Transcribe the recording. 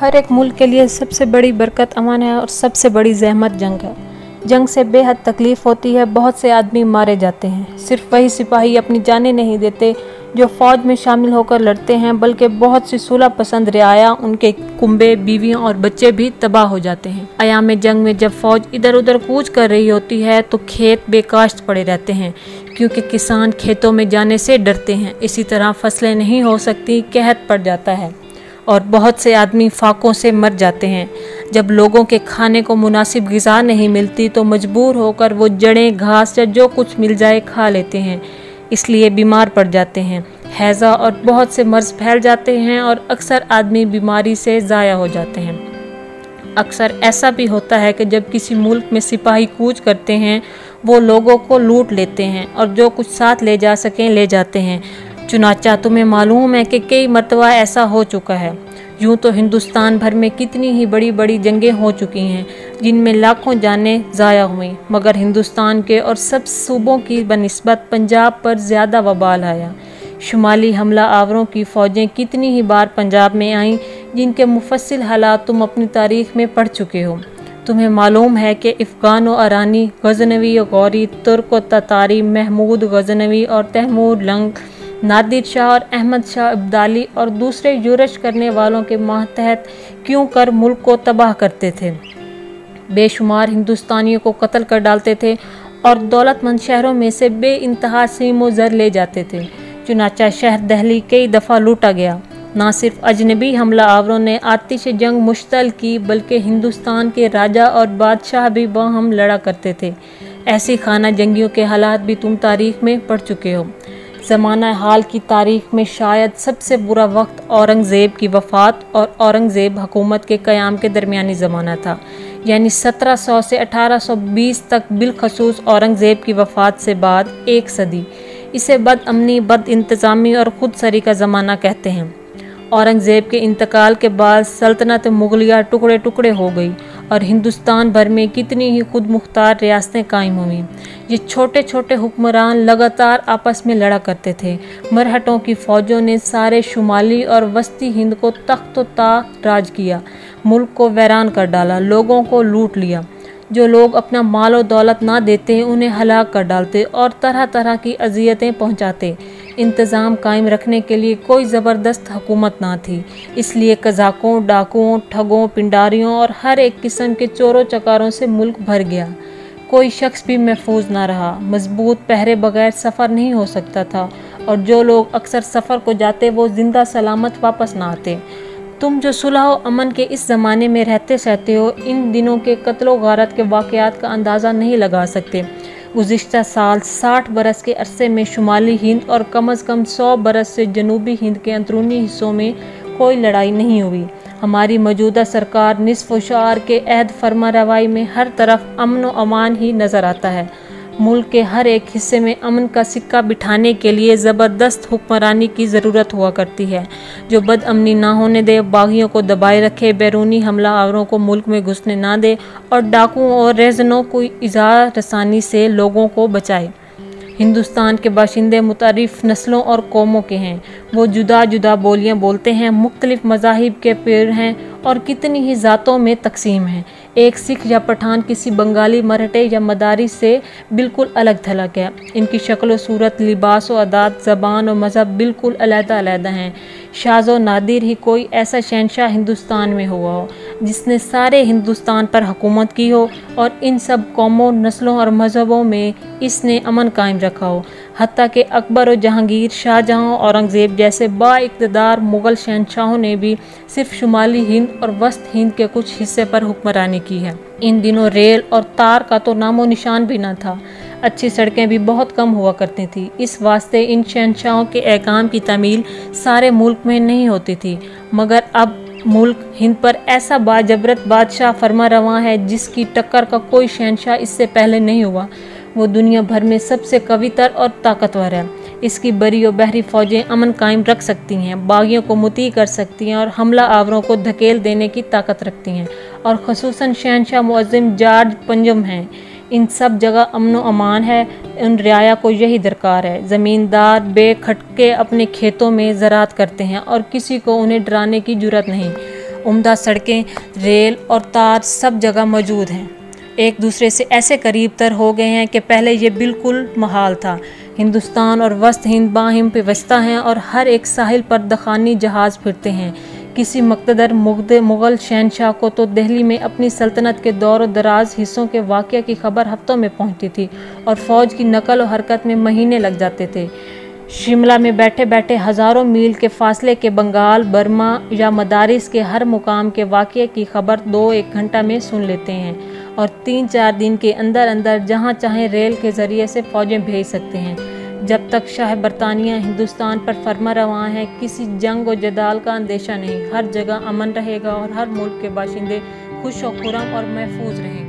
हर एक मुल्क के लिए सबसे बड़ी बरकत अमन है और सबसे बड़ी ज़हमत जंग है। जंग से बेहद तकलीफ़ होती है, बहुत से आदमी मारे जाते हैं। सिर्फ वही सिपाही अपनी जानें नहीं देते जो फ़ौज में शामिल होकर लड़ते हैं, बल्कि बहुत सी सुलह पसंद रियाया, उनके कुंबे, बीवियां और बच्चे भी तबाह हो जाते हैं। अयाम जंग में जब फ़ौज इधर उधर कूच कर रही होती है तो खेत बेकाश्त पड़े रहते हैं, क्योंकि किसान खेतों में जाने से डरते हैं। इसी तरह फसलें नहीं हो सकती, कहत पड़ जाता है और बहुत से आदमी फाकों से मर जाते हैं। जब लोगों के खाने को मुनासिब ग़िज़ा नहीं मिलती तो मजबूर होकर वो जड़ें, घास या जो कुछ मिल जाए खा लेते हैं, इसलिए बीमार पड़ जाते हैं। हैज़ा और बहुत से मर्ज़ फैल जाते हैं और अक्सर आदमी बीमारी से ज़ाया हो जाते हैं। अक्सर ऐसा भी होता है कि जब किसी मुल्क में सिपाही कूच करते हैं, वो लोगों को लूट लेते हैं और जो कुछ साथ ले जा सकें ले जाते हैं। चुनाचा तुम्हें मालूम है कि कई मरतबा ऐसा हो चुका है। यूँ तो हिंदुस्तान भर में कितनी ही बड़ी बड़ी जंगें हो चुकी हैं, जिनमें लाखों जानें ज़ाया हुई, मगर हिंदुस्तान के और सब सूबों की बनिस्बत पंजाब पर ज़्यादा वबाल आया। शुमाली हमला आवरों की फ़ौजें कितनी ही बार पंजाब में आईं, जिनके मुफस्सिल हालात तुम अपनी तारीख़ में पढ़ चुके हो। तुम्हें मालूम है कि अफ़गान व अरानी, गज़नवी व गौरी, तुर्क व ततारी, महमूद गज़नवी और तैमूर लंग, नादिर शाह और अहमद शाह अब्दाली और दूसरे यूरश करने वालों के मातहत क्यों कर मुल्क को तबाह करते थे। बेशुमार हिंदुस्तानियों को कत्ल कर डालते थे और दौलतमंद शहरों में से बेइंतहा सीमो ज़र ले जाते थे। चुनाचा शहर दहली कई दफ़ा लूटा गया। ना सिर्फ अजनबी हमला आवरों ने आतिश जंग मुश्तल की, बल्कि हिंदुस्तान के राजा और बादशाह भी बाहम लड़ा करते थे। ऐसी खाना जंगियों के हालात भी तुम तारीख़ में पढ़ चुके हो। ज़माना हाल की तारीख़ में शायद सबसे बुरा वक्त औरंगज़ेब की वफ़ात और औरंगज़ेब हुकूमत के क़याम के दरमियानी ज़माना था, यानी 1700 से 1820 तक, बिलखसूस औरंगज़ेब की वफ़ात से बाद एक सदी। इसे बदअमनी, बद इंतज़ामी और खुदसरी का ज़माना कहते हैं। औरंगज़ेब के इंतकाल के बाद सल्तनत मुग़लिया टुकड़े टुकड़े हो गई और हिंदुस्तान भर में कितनी ही खुद मुख्तार रियासतें कायम हुईं। ये छोटे छोटे हुक्मरान लगातार आपस में लड़ा करते थे। मरहटों की फ़ौजों ने सारे शुमाली और वस्ती हिंद को तख्त-ओ-ता राज किया, मुल्क को वैरान कर डाला, लोगों को लूट लिया। जो लोग अपना माल और दौलत ना देते उन्हें हलाक कर डालते और तरह तरह की अजियतें पहुँचाते। इंतज़ाम कायम रखने के लिए कोई ज़बरदस्त हुकूमत ना थी, इसलिए कज़ाकों, डाकुओं, ठगों, पिंडारियों और हर एक किस्म के चोरों चकारों से मुल्क भर गया। कोई शख्स भी महफूज ना रहा। मजबूत पहरे बगैर सफ़र नहीं हो सकता था और जो लोग अक्सर सफ़र को जाते वो जिंदा सलामत वापस ना आते। तुम जो सुलह व अमन के इस ज़माने में रहते सहते हो, इन दिनों के कत्लो गारत के वाक़यात का अंदाज़ा नहीं लगा सकते। गुज़िश्ता साल 60 बरस के अरसे में शुमाली हिंद और कम अज़ कम 100 बरस से जनूबी हिंद के अंदरूनी हिस्सों में कोई लड़ाई नहीं हुई। हमारी मौजूदा सरकार निस्फ़ शार के अहद फरमा रवाई में हर तरफ अमन व अमान ही नज़र आता है। मुल्क के हर एक हिस्से में अमन का सिक्का बिठाने के लिए ज़बरदस्त हुक्मरानी की ज़रूरत हुआ करती है, जो बदअमनी ना होने दे, बागियों को दबाए रखे, बैरूनी हमला आवरों को मुल्क में घुसने ना दे और डाकुओं और रेज़नों को इज़ा रसानी से लोगों को बचाए। हिंदुस्तान के बाशिंदे मुतारिफ नस्लों और कौमों के हैं। वो जुदा जुदा बोलियां बोलते हैं, मुख्तलिफ मज़ाहिब के पेड़ हैं और कितनी ही ज़ातों में तकसीम हैं। एक सिख या पठान किसी बंगाली, मराठे या मदारी से बिल्कुल अलग थलग है। इनकी शक्ल सूरत, लिबास व अदात, ज़बान और मज़हब बिल्कुल अलग-अलग हैं। शाज़ो नादिर ही कोई ऐसा शहनशाह हिंदुस्तान में हुआ हो जिसने सारे हिंदुस्तान पर हुकूमत की हो और इन सब कौमों, नस्लों और मज़हबों में इसने अमन कायम रखा हो। हत्ता कि अकबर और जहांगीर, शाहजहां और औरंगज़ेब जैसे बाइक़्तिदार मुग़ल शहनशाहों ने भी सिर्फ शुमाली हिंद और वस्त हिंद के कुछ हिस्से पर हुक्मरानी की है। इन दिनों रेल और तार का तो नामो निशान भी न था। अच्छी सड़कें भी बहुत कम हुआ करती थी। इस वास्ते इन शहनशाहों के अहकाम की तामील सारे मुल्क में नहीं होती थी, मगर अब मुल्क हिंद पर ऐसा बाजबरत बादशाह फरमा रवां है जिसकी टक्कर का कोई शहनशाह इससे पहले नहीं हुआ। वो दुनिया भर में सबसे कवितर और ताकतवर है। इसकी बरी और बहरी फ़ौजें अमन कायम रख सकती हैं, बागियों को मुती कर सकती हैं और हमला आवरों को धकेल देने की ताकत रखती हैं, और ख़ुसूसन शहनशाह मुअज़्ज़म जॉर्ज पंजम हैं। इन सब जगह अमन व अमान है। उन रियाया को यही दरकार है। ज़मींदार बेखटके अपने खेतों में ज़राअत करते हैं और किसी को उन्हें डराने की जुर्रत नहीं। عمدہ سڑکیں، ریل اور تار سب جگہ موجود ہیں، ایک دوسرے سے ایسے قریب تر ہو گئے ہیں کہ پہلے یہ بالکل محال تھا۔ ہندوستان اور وسط ہند باہم پیوستہ ہیں اور ہر ایک ساحل پر دخانی جہاز پھرتے ہیں۔ کسی مقتدر مغل شہنشاہ کو تو دہلی میں اپنی سلطنت کے دور و دراز حصوں کے واقعہ کی خبر ہفتوں میں پہنچتی تھی اور فوج کی نقل و حرکت میں مہینے لگ جاتے تھے۔ شملہ میں بیٹھے بیٹھے ہزاروں میل کے فاصلے کے بنگال، برما یا مدارس کے ہر مقام کے واقعے کی خبر 2-1 گھنٹہ میں سن لیتے ہیں اور 3-4 دن کے اندر اندر جہاں چاہیں ریل کے ذریعے سے فوجیں بھیج سکتے ہیں۔ جب تک شاہ برطانیہ ہندوستان پر فرما رواں ہے، کسی جنگ و جدال کا اندیشہ نہیں، ہر جگہ امن رہے گا اور ہر ملک کے باشندے خوش و خرم اور محفوظ رہیں گے۔